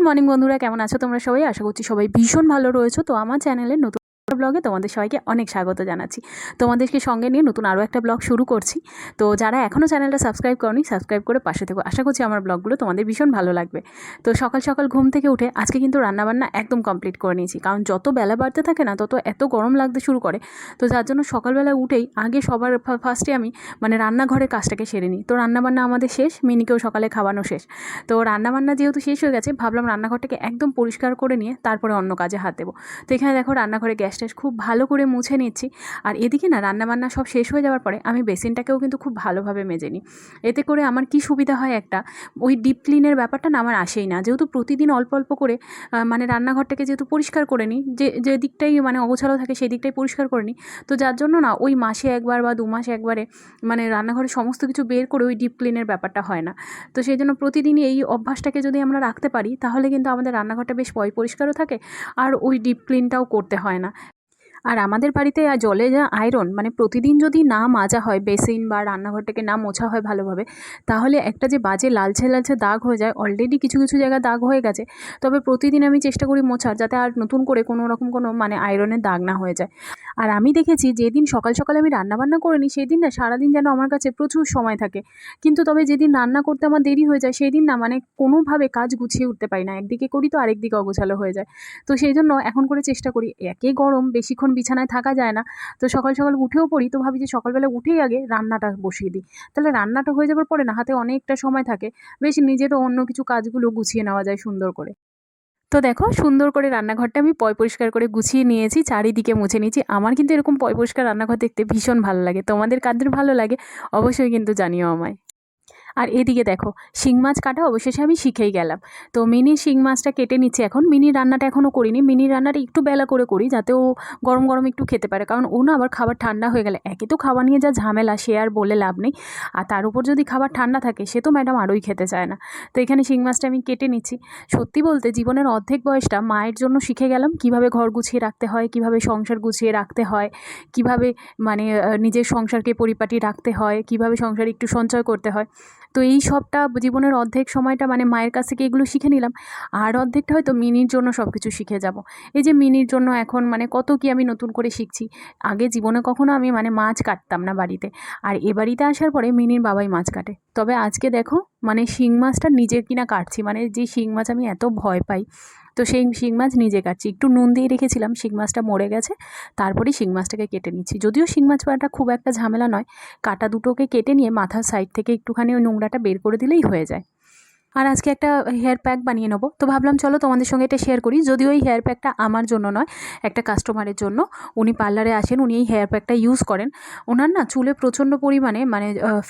Morning বন্ধুরা, কেমন আছো তোমরা সবাই? আশা করছি সবাই ভীষণ ভালো রয়েছো। তো আমার চ্যানেলের নতুন ব্লগে তোমাদের সবাইকে অনেক স্বাগত জানাচ্ছি। তোমাদেরকে সঙ্গে নিয়ে নতুন আরও একটা ব্লগ শুরু করছি। তো যারা এখনও চ্যানেলটা সাবস্ক্রাইব করনি, সাবস্ক্রাইব করে পাশে থেকো। আশা করছি আমার ব্লগগুলো তোমাদের ভীষণ ভালো লাগবে। তো সকাল সকাল ঘুম থেকে উঠে আজকে কিন্তু রান্নাবান্না একদম কমপ্লিট করে নিয়েছি, কারণ যত বেলা বাড়তে থাকে না তত এত গরম লাগতে শুরু করে। তো যার জন্য সকালবেলা উঠেই আগে সবার ফার্স্টে আমি রান্নাঘরের কাজটাকে সেরে নিই। তো রান্নাবান্না আমাদের শেষ, মিনিকেও সকালে খাওয়ানো শেষ। তো রান্নাবান্না যেহেতু শেষ হয়ে গেছে, ভাবলাম রান্নাঘরটাকে একদম পরিষ্কার করে নিয়ে তারপরে অন্য কাজে হাত দেবো। তো এখানে দেখো রান্নাঘরে গ্যাস ট্যাস খুব ভালো করে মুছে নিচ্ছি। আর এদিকে না রান্নাবান্না সব শেষ হয়ে যাওয়ার পরে আমি বেসিনটাকেও কিন্তু খুব ভালোভাবে মেজে নিই। এতে করে আমার কি সুবিধা হয়, একটা ওই ডিপ ক্লিনের ব্যাপারটা না আমার আসেই না, যেহেতু প্রতিদিন অল্প অল্প করে রান্নাঘরটাকে যেহেতু পরিষ্কার করে নিই, যে দিকটাই অগোছালো থাকে সেই দিকটাই পরিষ্কার করে নিই। তো যার জন্য না ওই মাসে একবার বা 2 মাসে একবারে রান্নাঘরে সমস্ত কিছু বের করে ওই ডিপ ক্লিনের ব্যাপারটা হয় না। তো সেই জন্য প্রতিদিনই এই অভ্যাসটাকে যদি আমরা রাখতে পারি, তাহলে কিন্তু আমাদের রান্নাঘরটা বেশ পরিষ্কারও থাকে, আর ওই ডিপ ক্লিনটাও করতে হয় না। আর আমাদের বাড়িতে জলে যা আয়রন, প্রতিদিন যদি না মাজা হয় বেসিন বা রান্নাঘরটাকে না মোছা হয় ভালোভাবে, তাহলে একটা যে বাজে লালচে লালচে দাগ হয়ে যায়। অলরেডি কিছু কিছু জায়গায় দাগ হয়ে গেছে, তবে প্রতিদিন আমি চেষ্টা করি মোছার, যাতে আর নতুন করে কোনো রকম কোনো আয়রনের দাগ না হয়ে যায়। আর আমি দেখেছি যেদিন সকাল সকাল আমি রান্নাবান্না করে নিই, সেই দিন না সারাদিন যেন আমার কাছে প্রচুর সময় থাকে। কিন্তু তবে যেদিন রান্না করতে আমার দেরি হয়ে যায়, সেই দিন না কোনোভাবে কাজ গুছিয়ে উঠতে পারি না, একদিকে করি তো আরেকদিকে অগোছালো হয়ে যায়। তো সেই জন্য এখন করে চেষ্টা করি, একে গরম বেশিক্ষণ বিছানায় থাকা যায় না, তো সকাল সকাল উঠেও পড়ি, তো ভাবি যে সকালবেলা উঠেই আগে রান্নাটা বসিয়ে দিই, তাহলে রান্নাটা হয়ে যাবার পরে না হাতে অনেকটা সময় থাকে, বেশ নিজেরও অন্য কিছু কাজগুলো গুছিয়ে নেওয়া যায় সুন্দর করে। তো দেখো সুন্দর করে রান্নাঘরটা আমি পরিষ্কার করে গুছিয়ে নিয়েছি, চারিদিকে মুছে নিয়েছি। আমার কিন্তু এরকম পরিষ্কার রান্নাঘর দেখতে ভীষণ ভালো লাগে। তোমাদের কাদের ভালো লাগে অবশ্যই কিন্তু জানিও আমায়। আর এদিকে দেখো শিং মাছ কাটা অবশেষে আমি শিখেই গেলাম। তো মিনি শিং মাছটা কেটে নিচ্ছি এখন। মিনি রান্নাটা এখনও করিনি, মিনি রান্নাটা একটু বেলা করে করি, যাতে ও গরম গরম একটু খেতে পারে, কারণ ও না আবার খাবার ঠান্ডা হয়ে গেলে, একে তো খাওয়া নিয়ে যা ঝামেলা সে আর বলে লাভ নেই, আর তার উপর যদি খাবার ঠান্ডা থাকে সে তো ম্যাডাম আরোই খেতে চায় না। তো এখানে শিং মাছটা আমি কেটে নিচ্ছি। সত্যি বলতে জীবনের অর্ধেক বয়সটা মায়ের জন্য শিখে গেলাম, কিভাবে ঘর গুছিয়ে রাখতে হয়, কিভাবে সংসার গুছিয়ে রাখতে হয়, কিভাবে নিজের সংসারকে পরিপাটি রাখতে হয়, কিভাবে সংসারে একটু সঞ্চয় করতে হয়। তো এই সবটা জীবনের অর্ধেক সময়টা মায়ের কাছ থেকে এগুলো শিখে নিলাম, আর অর্ধেকটা হয়তো মিনির জন্য সব কিছু শিখে যাব। এই যে মিনির জন্য এখন কত কি আমি নতুন করে শিখছি। আগে জীবনে কখনো আমি মাছ কাটতাম না বাড়িতে, আর এ বাড়িতে আসার পরে মিনির বাবাই মাছ কাটে। তবে আজকে দেখো শিং মাছটা নিজে কিনা কাটছি, যে শিং মাছ আমি এত ভয় পাই, তো সেই শিং মাছ নিজে কাটছি। একটু নুন দিয়ে রেখেছিলাম, শিং মাছটা মরে গেছে, তারপরেই শিং মাছটাকে কেটে নিচ্ছি। যদিও শিং মাছ কাটা খুব একটা ঝামেলা নয়, কাটা দুটোকে কেটে নিয়ে মাথার সাইড থেকে একটুখানি ওই নোংরাটা বের করে দিলেই হয়ে যায়। আর আজকে একটা হেয়ার প্যাক বানিয়ে নেবো, তো ভাবলাম চলো তোমাদের সঙ্গে এটা শেয়ার করি। যদিও এই হেয়ার প্যাকটা আমার জন্য নয়, একটা কাস্টমারের জন্য। উনি পার্লারে আসেন, উনি এই হেয়ার প্যাকটা ইউজ করেন। ওনার না চুলে প্রচণ্ড পরিমাণে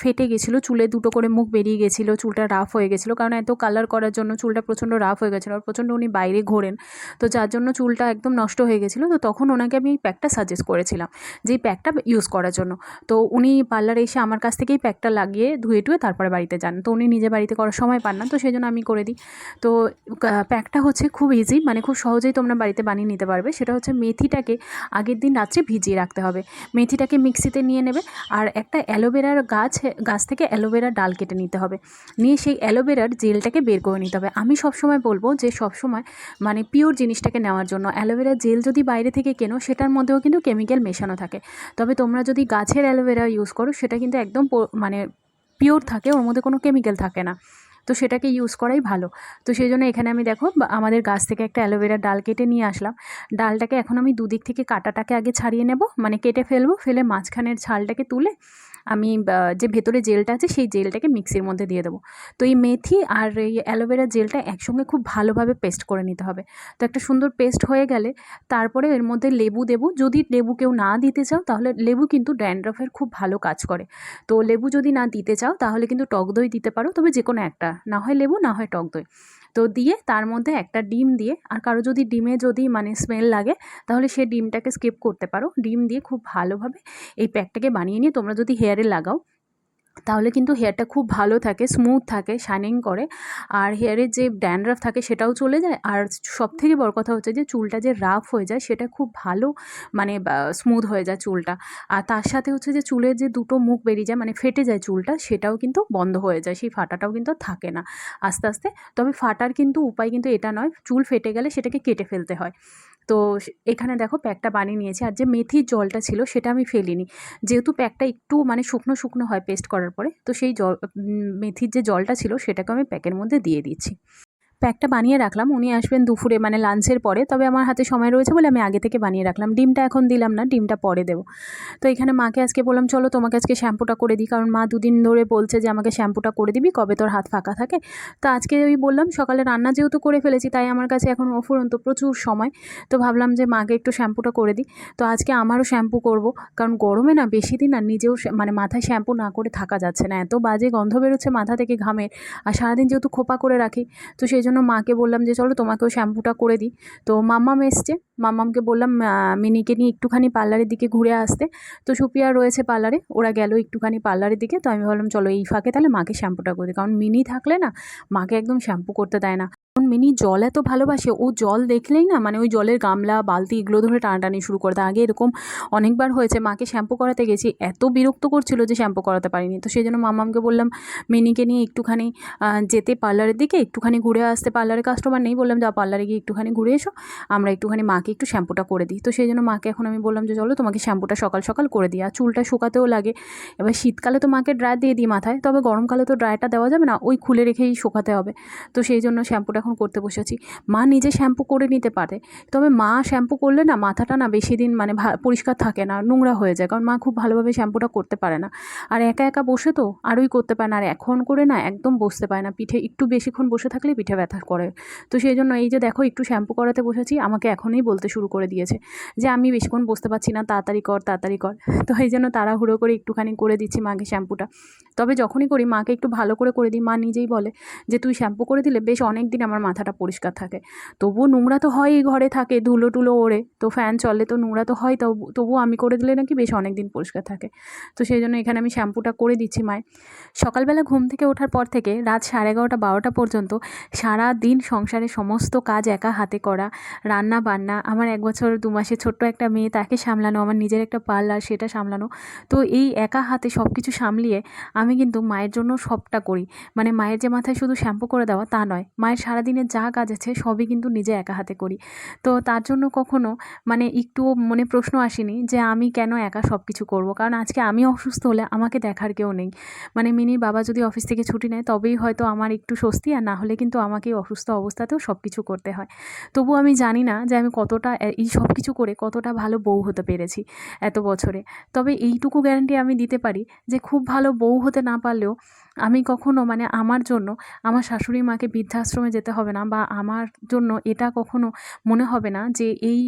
ফেটে গেছিলো, চুলে দুটো করে মুখ বেরিয়ে গেছিলো, চুলটা রাফ হয়ে গেছিলো, কারণ এত কালার করার জন্য চুলটা প্রচণ্ড রাফ হয়ে গেছিলো, আর প্রচণ্ড উনি বাইরে ঘোরেন, তো যার জন্য চুলটা একদম নষ্ট হয়ে গেছিলো। তো তখন ওনাকে আমি এই প্যাকটা সাজেস্ট করেছিলাম, যে এই প্যাকটা ইউজ করার জন্য। তো উনি পার্লারে এসে আমার কাছ থেকেই প্যাকটা লাগিয়ে ধুয়ে টুয়ে তারপরে বাড়িতে যান। তো উনি নিজে বাড়িতে করার সময় পান না, তো সেই জন্য আমি করে দিই। তো প্যাকটা হচ্ছে খুব ইজি, খুব সহজেই তোমরা বাড়িতে বানিয়ে নিতে পারবে। সেটা হচ্ছে মেথিটাকে আগের দিন রাত্রে ভিজিয়ে রাখতে হবে। মেথিটাকে মিক্সিতে নিয়ে নেবে, আর একটা অ্যালোভেরার গাছ থেকে অ্যালোভেরার ডাল কেটে নিতে হবে, নিয়ে সেই অ্যালোভেরার জেলটাকে বের করে নিতে হবে। আমি সবসময় বলবো যে সবসময় পিওর জিনিসটাকে নেওয়ার জন্য। অ্যালোভেরার জেল যদি বাইরে থেকে কেনো, সেটার মধ্যেও কিন্তু কেমিক্যাল মেশানো থাকে। তবে তোমরা যদি গাছের অ্যালোভেরা ইউজ করো, সেটা কিন্তু একদম পিওর থাকে, ওর মধ্যে কোনো কেমিক্যাল থাকে না, তো সেটাকে ইউজ করাই ভালো। তো সেই জন্য এখানে আমি দেখো আমাদের গাছ থেকে একটা অ্যালোভেরার ডাল কেটে নিয়ে আসলাম। ডালটাকে এখন আমি দুদিক থেকে কাঁটাটাকে আগে ছাড়িয়ে নেব, কেটে ফেলবো, ফেলে মাঝখানের ছালটাকে তুলে আমি যে ভেতরে জেলটা আছে সেই জেলটাকে মিক্সির মধ্যে দিয়ে দেবো। তো এই মেথি আর এই অ্যালোভেরা জেলটা একসঙ্গে খুব ভালোভাবে পেস্ট করে নিতে হবে। তো একটা সুন্দর পেস্ট হয়ে গেলে তারপরে এর মধ্যে লেবু দেবো। যদি লেবু কেউ না দিতে চাও, তাহলে লেবু কিন্তু ড্যান্ড্রফের খুব ভালো কাজ করে। তো লেবু যদি না দিতে চাও, তাহলে কিন্তু টক দই দিতে পারো, তবে যে কোনো একটা, না হয় লেবু না হয় টক দই। তো দিয়ে তার মধ্যে একটা ডিম দিয়ে, আর কারো যদি ডিমে যদি স্মেল লাগে, তাহলে সে ডিমটাকে স্কিপ করতে পারো। ডিম দিয়ে খুব ভালোভাবে এই প্যাকটাকে বানিয়ে নিয়ে তোমরা যদি হেয়ারে লাগাও, তাহলে কিন্তু হেয়ারটা খুব ভালো থাকে, স্মুথ থাকে, শাইনিং করে। আর হেয়ারের যে ড্যান্ড্রাফ থাকে সেটাও চলে যায়। আর সবথেকে বড় কথা হচ্ছে যে চুলটা যে রাফ হয়ে যায় সেটা খুব ভালো মানে স্মুথ হয়ে যায় চুলটা। আর তার সাথে হচ্ছে যে চুলের যে দুটো মুখ বেরিয়ে যায় মানে ফেটে যায় চুলটা, সেটাও কিন্তু বন্ধ হয়ে যায়। সেই ফাটাটাও কিন্তু আর থাকে না আস্তে, আস্তে। তবে ফাটার কিন্তু উপায় কিন্তু এটা নয়, চুল ফেটে গেলে সেটাকে কেটে ফেলতে হয়। তো এখানে দেখো প্যাকটা বানিয়ে নিয়েছি। আর যে মেথির জলটা ছিল সেটা আমি ফেলিনি। যেহেতু প্যাকটা একটু মানে শুকনো, শুকনো হয় পেস্ট করার পরে, তো সেই মেথির যে জলটা ছিল সেটাকে আমি প্যাকের মধ্যে দিয়ে দিচ্ছি। প্যাকটা বানিয়ে রাখলাম, উনি আসবেন দুপুরে মানে লাঞ্চের পরে। তবে আমার হাতে সময় রয়েছে বলে আমি আগে থেকে বানিয়ে রাখলাম। ডিমটা এখন দিলাম না, ডিমটা পরে দেবো। তো এখানে মাকে আজকে বললাম চলো তোমাকে আজকে শ্যাম্পুটা করে দিই, কারণ মা দুদিন ধরে বলছে যে আমাকে শ্যাম্পুটা করে দিবি, কবে তোর হাত ফাঁকা থাকে। তো আজকে ওই বললাম সকালে রান্না যেহেতু করে ফেলেছি তাই আমার কাছে এখন অফুরন্ত প্রচুর সময়। তো ভাবলাম যে মাকে একটু শ্যাম্পুটা করে দিই। তো আজকে আমারও শ্যাম্পু করব, কারণ গরমে না বেশি দিন আর নিজেও মানে মাথায় শ্যাম্পু না করে থাকা যাচ্ছে না, এত বাজে গন্ধ বেরোচ্ছে মাথা থেকে ঘামের। আর সারাদিন যেহেতু খোপা করে রাখি, তো সেই জন্য মাকে বললাম যে চলো তোমাকেও শ্যাম্পুটা করে দিই। তো মাম্মাম এসছে, মাম্মামকে বললাম মিনিকে নিয়ে একটুখানি পার্লারের দিকে ঘুরে আসতে। তো সুপিয়া রয়েছে পার্লারে, ওরা গেল একটুখানি পার্লারের দিকে। তো আমি ভাবলাম চলো এই ফাঁকে তাহলে মাকে শ্যাম্পুটা করে দিই, কারণ মিনি থাকলে না মাকে একদম শ্যাম্পু করতে দেয় না। কারণ মিনি জল এত ভালোবাসে, ও জল দেখলেই না মানে ওই জলের গামলা বালতি এগুলো ধরে টানাটানি শুরু করে দেয়। আগে এরকম অনেকবার হয়েছে, মাকে শ্যাম্পু করাতে গেছি, এত বিরক্ত করছিল যে শ্যাম্পু করাতে পারিনি। তো সেই জন্য মাম্মামকে বললাম মিনিকে নিয়ে একটুখানি যেতে পার্লারের দিকে, একটুখানি ঘুরে আসতে। পার্লারে কাস্টমার নেই, বললাম যা পার্লারে গিয়ে একটুখানি ঘুরে এসো, আমরা একটুখানি মাকে একটু শ্যাম্পুটা করে দিই। তো সেই জন্য মাকে এখন আমি বললাম যে চলো তোমাকে শ্যাম্পুটা সকাল সকাল করে দিই। আর চুলটা শুকাতেও লাগে। এবার শীতকালে তো মাকে ড্রায়ার দিয়ে দিই মাথায়, তবে গরমকালে তো ড্রায়ারটা দেওয়া যাবে না, ওই খুলে রেখেই শুকাতে হবে। তো সেই জন্য শ্যাম্পুটা এখন করতে বসেছি। মা নিজে শ্যাম্পু করে নিতে পারে, তবে মা শ্যাম্পু করলে না মাথাটা না বেশি দিন মানে পরিষ্কার থাকে না, নোংরা হয়ে যায়, কারণ মা খুব ভালোভাবে শ্যাম্পুটা করতে পারে না। আর একা একা বসে তো আরোই করতে পারে না। আর এখন করে না একদম বসতে পারে না, পিঠে একটু বেশিক্ষণ বসে থাকলে পিঠে ব্যথা করে। তো সেই জন্য এই যে দেখো একটু শ্যাম্পু করাতে বসেছি, আমাকে এখনই বলতে শুরু করে দিয়েছে যে আমি বেশিক্ষণ বসতে পারছি না, তাড়াতাড়ি কর তাড়াতাড়ি কর। তো এই জন্য তাড়াহুড়ো করে একটুখানি করে দিচ্ছি মাকে শ্যাম্পুটা। তবে যখনই করি মাকে একটু ভালো করে দিই। মা নিজেই বলে যে তুই শ্যাম্পু করে দিলে বেশ অনেক দিন আমার মাথাটা পরিষ্কার থাকে। তবুও নোংরা তো হয়ই, ঘরে থাকে ধুলো টুলো ওড়ে, তো ফ্যান চলে তো নোংরা তো হয়, তবুও আমি করে দিলে নাকি বেশ অনেক দিন পরিষ্কার থাকে। তো সেই জন্য এখানে আমি শ্যাম্পুটা করে দিচ্ছি মায়ের। সকালবেলা ঘুম থেকে ওঠার পর থেকে রাত 11:30-12টা পর্যন্ত সারা দিন সংসারের সমস্ত কাজ একা হাতে করা, রান্না বান্না, আমার 1 বছর 2 মাসের ছোট্ট একটা মেয়ে তাকে সামলানো, আমার নিজের একটা পার্লার সেটা সামলানো। তো এই একা হাতে সব কিছু সামলিয়ে আমি কিন্তু মায়ের জন্য সবটা করি। মানে মায়ের যে মাথায় শুধু শ্যাম্পু করে দেওয়া তা নয়, মায়ের সারাদিনের যা কাজ আছে সবই কিন্তু নিজে একা হাতে করি। তো তার জন্য কখনো মানে একটুও মনে প্রশ্ন আসেনি যে আমি কেন একা সব কিছু করবো, কারণ আজকে আমি অসুস্থ হলে আমাকে দেখার কেউ নেই। মানে মিনির বাবা যদি অফিস থেকে ছুটি নেয় তবেই হয়তো আমার একটু স্বস্তি, আর না হলে কিন্তু আমাকে অসুস্থ অবস্থাতেও সব কিছু করতে হয়। তবু আমি জানি না যে আমি কতটা এই সব কিছু করে কতটা ভালো বউ হতে পেরেছি এত বছরে। তবে এইটুকু গ্যারান্টি আমি দিতে পারি যে খুব ভালো বউ হতে না পারলেও আমি কখনো মানে আমার জন্য আমার শাশুড়ি মাকে বৃদ্ধাশ্রমে যেতে হবে না, বা আমার জন্য এটা কখনো মনে হবে না যে এই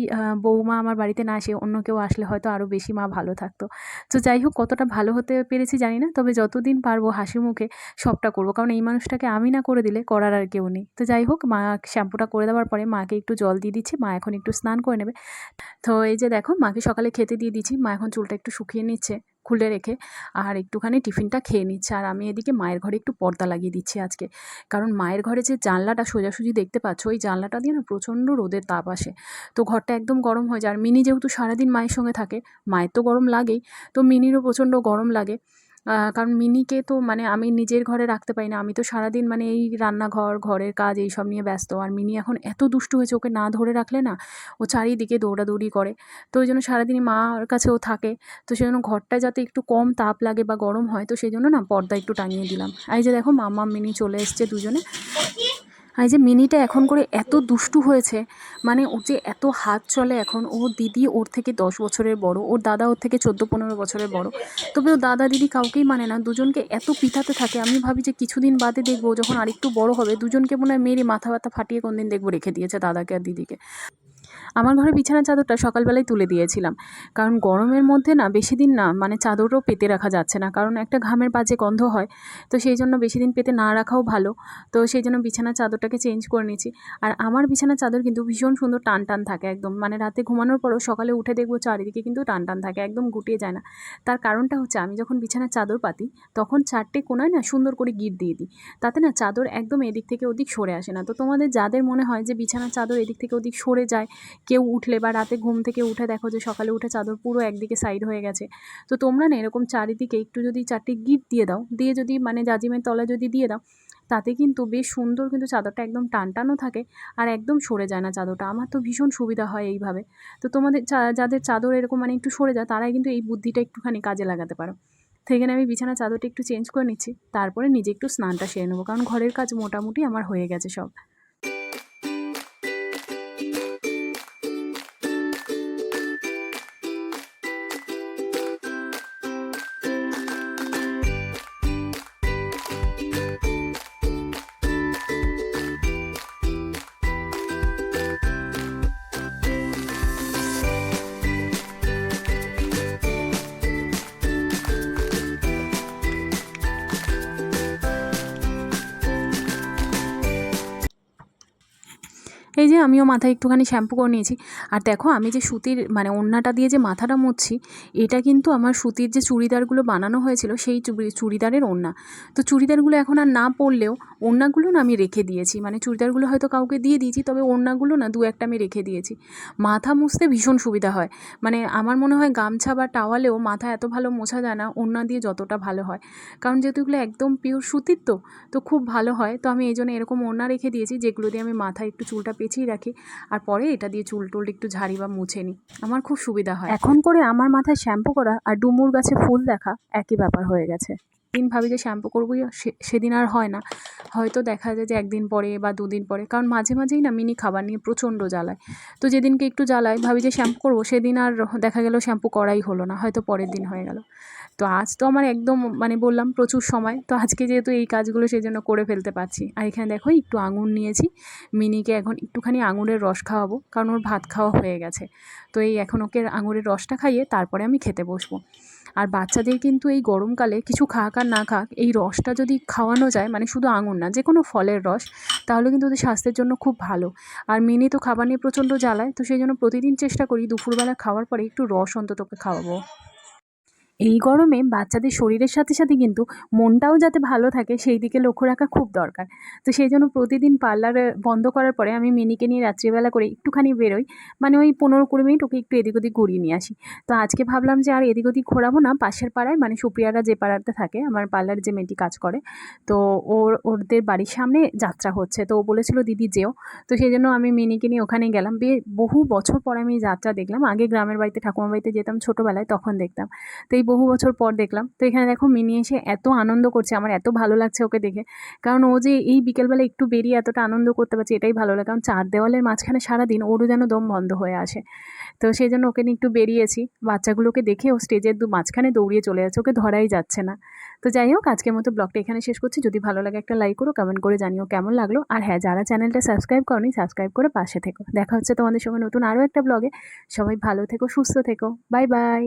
বউমা আমার বাড়িতে না এসে অন্য কেউ আসলে হয়তো আরও বেশি মা ভালো থাকতো। তো যাই হোক, কতটা ভালো হতে পেরেছি জানি না, তবে যতদিন পারবো হাসি মুখে সবটা করবো, কারণ এই মানুষটাকে আমি না করে দিলে করার আর কেউ নেই। তো যাই হোক, মা শ্যাম্পুটা করে দেওয়ার পরে মাকে একটু জল দিয়ে দিচ্ছি, মা এখন একটু স্নান করে নেবে। তো এই যে দেখো মাকে সকালে খেতে দিয়ে দিচ্ছি, মা এখন চুলটা একটু শুকিয়ে নিচ্ছে খুলে রেখে, আর একটুখানি টিফিনটা খেয়ে নিচ্ছে। আর আমি এদিকে মায়ের ঘরে একটু পর্দা লাগিয়ে দিচ্ছি আজকে, কারণ মায়ের ঘরে যে জানলাটা সোজাসুজি দেখতে পাচ্ছ, ওই জানলাটা দিয়ে না প্রচণ্ড রোদের তাপ আসে, তো ঘরটা একদম গরম হয়ে যায়। আর মিনি যেহেতু সারাদিন মায়ের সঙ্গে থাকে, মায়ের তো গরম লাগেই, তো মিনিরও প্রচণ্ড গরম লাগে। কারণ মিনিকে তো মানে আমি নিজের ঘরে রাখতে পারি না, আমি তো সারাদিন মানে এই রান্নাঘর ঘরের কাজ এইসব নিয়ে ব্যস্ত। আর মিনি এখন এত দুষ্টু হয়েছে, ওকে না ধরে রাখলে না ও চারিদিকে দৌড়াদৌড়ি করে। তো ওই জন্য সারাদিনই মার কাছে ও থাকে। তো সেই জন্য ঘরটা যাতে একটু কম তাপ লাগে বা গরম হয়, তো সেই জন্য না পর্দা একটু টাঙিয়ে দিলাম। এই যে দেখো মাম্মাম মিনি চলে এসছে দুজনে। আর এই যে মিনিটা এখন করে এত দুষ্টু হয়েছে, মানে ওর যে এত হাত চলে এখন। ওর দিদি ওর থেকে 10 বছরের বড়, ওর দাদা ওর থেকে 14-15 বছরের বড়, তবে ও দাদা দিদি কাউকেই মানে না, দুজনকে এত পিটাতে থাকে। আমি ভাবি যে কিছুদিন বাদে দেখবো যখন আরেকটু বড় হবে দুজনকে মনে হয় মেরে মাথা ব্যথা ফাটিয়ে কোনদিন দেখবো রেখে দিয়েছে দাদাকে আর দিদিকে। আমার ঘরে বিছানার চাদরটা সকালবেলায় তুলে দিয়েছিলাম, কারণ গরমের মধ্যে না বেশি দিন না মানে চাদরও পেতে রাখা যাচ্ছে না, কারণ একটা ঘামের বাজে গন্ধ হয়। তো সেই জন্য বেশি দিন পেতে না রাখাও ভালো। তো সেই জন্য বিছানার চাদরটাকে চেঞ্জ করে নিয়েছি। আর আমার বিছানার চাদর কিন্তু ভীষণ সুন্দর টান টান থাকে একদম, মানে রাতে ঘুমানোর পরও সকালে উঠে দেখবো চারিদিকে কিন্তু টান টান থাকে, একদম গুটিয়ে যায় না। তার কারণটা হচ্ছে আমি যখন বিছানার চাদর পাতি তখন 4টে কোণায় না সুন্দর করে গিঁট দিয়ে দিই, তাতে না চাদর একদম এদিক থেকে ওদিক সরে আসে না। তো তোমাদের যাদের মনে হয় যে বিছানার চাদর এদিক থেকে ওদিক সরে যায়, কেউ উঠলে বা রাতে ঘুম থেকে উঠে দেখো যে সকালে উঠে চাদর পুরো একদিকে সাইড হয়ে গেছে, তো তোমরা না এরকম চারিদিকে একটু যদি 4টে গিঁট দিয়ে দাও, দিয়ে যদি মানে জাজিমের তলায় যদি দিয়ে দাও, তাতে কিন্তু বেশ সুন্দর কিন্তু চাদরটা একদম টানটানও থাকে আর একদম সরে যায় না চাদরটা। আমার তো ভীষণ সুবিধা হয় এইভাবে। তো তোমাদের যাদের চাদর এরকম মানে একটু সরে যায়, তারাই কিন্তু এই বুদ্ধিটা একটুখানি কাজে লাগাতে পারো। তো এখানে আমি বিছানার চাদরটা একটু চেঞ্জ করে নিচ্ছি, তারপরে নিজে একটু স্নানটা সেরে নেবো, কারণ ঘরের কাজ মোটামুটি আমার হয়ে গেছে সব। এই যে আমিও মাথায় একটুখানি শ্যাম্পু করে নিয়েছি। আর দেখো আমি যে সুতির মানে ওড়নাটা দিয়ে যে মাথাটা মুছছি, এটা কিন্তু আমার সুতির যে চুড়িদারগুলো বানানো হয়েছিল সেই চুড়িদারের ওড়না। তো চুড়িদারগুলো এখন আর না পরলেও ওড়নাগুলো না আমি রেখে দিয়েছি, মানে চুড়িদারগুলো হয়তো কাউকে দিয়ে দিয়েছি, তবে ওড়নাগুলো না দু একটা আমি রেখে দিয়েছি। মাথা মুছতে ভীষণ সুবিধা হয়, মানে আমার মনে হয় গামছা বা টাওয়ালেও মাথা এত ভালো মোছা যায় না ওড়না দিয়ে যতটা ভালো হয়, কারণ যেহেতু এগুলো একদম পিওর সুতির তো খুব ভালো হয়। তো আমি এই জন্য এরকম ওড়না রেখে দিয়েছি, যেগুলো দিয়ে আমি মাথায় একটু চুলটা পেঁচিয়ে রাখি, আর পরে এটা দিয়ে চুল টুল একটু ঝাড়ি বা মুছে নিই, আমার খুব সুবিধা হয়। এখন করে আমার মাথায় শ্যাম্পু করা আর ডুমুর গাছে ফুল দেখা একই ব্যাপার হয়ে গেছে। দিন ভাবি যে শ্যাম্পু করবো, সেদিন আর হয় না, হয়তো দেখা যায় যে একদিন পরে বা দুদিন পরে, কারণ মাঝে মাঝেই না মিনি খাবার নিয়ে প্রচণ্ড জ্বালায়। তো যেদিনকে একটু জ্বালায় ভাবি যে শ্যাম্পু করবো, সেদিন আর দেখা গেল শ্যাম্পু করাই হলো না, হয়তো পরের দিন হয়ে গেল। তো আজ তো আমার একদম মানে বললাম প্রচুর সময়, তো আজকে যেহেতু এই কাজগুলো সেই জন্য করে ফেলতে পারছি। আর এখানে দেখো একটু আঙুর নিয়েছি, মিনিকে এখন একটুখানি আঙুরের রস খাওয়াবো, কারণ ওর ভাত খাওয়া হয়ে গেছে। তো এই এখন ওকে আঙুরের রসটা খাইয়ে তারপরে আমি খেতে বসবো। আর বাচ্চাদের কিন্তু এই গরমকালে কিছু খাক আর না খাক, এই রসটা যদি খাওয়ানো যায়, মানে শুধু আঙুর না যে কোনো ফলের রস, তাহলে কিন্তু ওদের স্বাস্থ্যের জন্য খুব ভালো। আর মিনি তো খাবার নিয়ে প্রচণ্ড জ্বালায়, তো সেই জন্য প্রতিদিন চেষ্টা করি দুপুরবেলা খাওয়ার পরে একটু রস অন্তত ওকে খাওয়াবো। এই গরমে বাচ্চাদের শরীরের সাথে সাথে কিন্তু মনটাও যাতে ভালো থাকে সেই দিকে লক্ষ্য রাখা খুব দরকার। তো সেই জন্য প্রতিদিন পার্লারে বন্ধ করার পরে আমি মিনিকে নিয়ে রাত্রিবেলা করে একটুখানি বেরোই, মানে ওই 15-20 মিনিট ওকে একটু এদিক ওদিক ঘুরিয়ে নিয়ে আসি। তো আজকে ভাবলাম যে আর এদিক ওদিক ঘোরাবো না, পাশের পাড়ায় মানে সুপ্রিয়ারা যে পাড়াতে থাকে আমার পার্লারে যে মেয়েটি কাজ করে, তো ওদের বাড়ির সামনে যাত্রা হচ্ছে, তো ও বলেছিল দিদি যেও। তো সেই জন্য আমি মিনিকে নিয়ে ওখানে গেলাম। বহু বছর পর আমি যাত্রা দেখলাম, আগে গ্রামের বাড়িতে ঠাকুমা বাড়িতে যেতাম ছোটোবেলায়, তখন দেখতাম। তো এই বহু বছর পর দেখলাম। তো এখানে দেখো মিনি এসে এত আনন্দ করছে, আমার এত ভালো লাগছে ওকে দেখে, কারণ ও যে এই বিকেলবেলা একটু বেরিয়ে এতটা আনন্দ করতে পারছে এটাই ভালো লাগে, কারণ চার দেওয়ালের মাঝখানে সারাদিন ওরও যেন দম বন্ধ হয়ে আসে। তো সেই জন্য ওকে নিয়ে একটু বেরিয়েছি, বাচ্চাগুলোকে দেখে ও স্টেজের মাঝখানে দৌড়িয়ে চলে যাচ্ছে, ওকে ধরাই যাচ্ছে না। তো যাই হোক, আজকের মতো ব্লগটা এখানে শেষ করছি। যদি ভালো লাগে একটা লাইক করো, কমেন্ট করে জানিও কেমন লাগলো। আর হ্যাঁ, যারা চ্যানেলটা সাবস্ক্রাইব করনি সাবস্ক্রাইব করে পাশে থেকো। দেখা হচ্ছে তোমাদের সঙ্গে নতুন আরও একটা ব্লগে। সবাই ভালো থেকো, সুস্থ থেকো, বাই বাই।